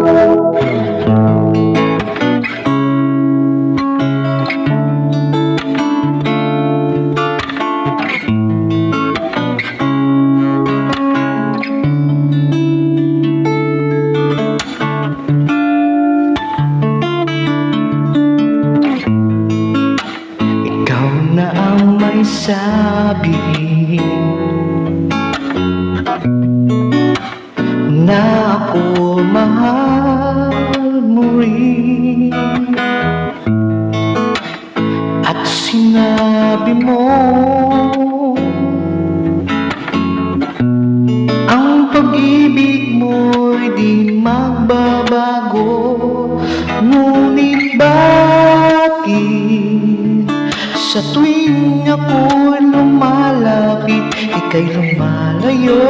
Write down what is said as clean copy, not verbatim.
Ikaw na ang may sabi na ako mahal mo rin, at sinabi mo ang pag-ibig mo'y di magbabago. Ngunit bakit sa tuwing ako'y lumalapit, ika'y lumalayo?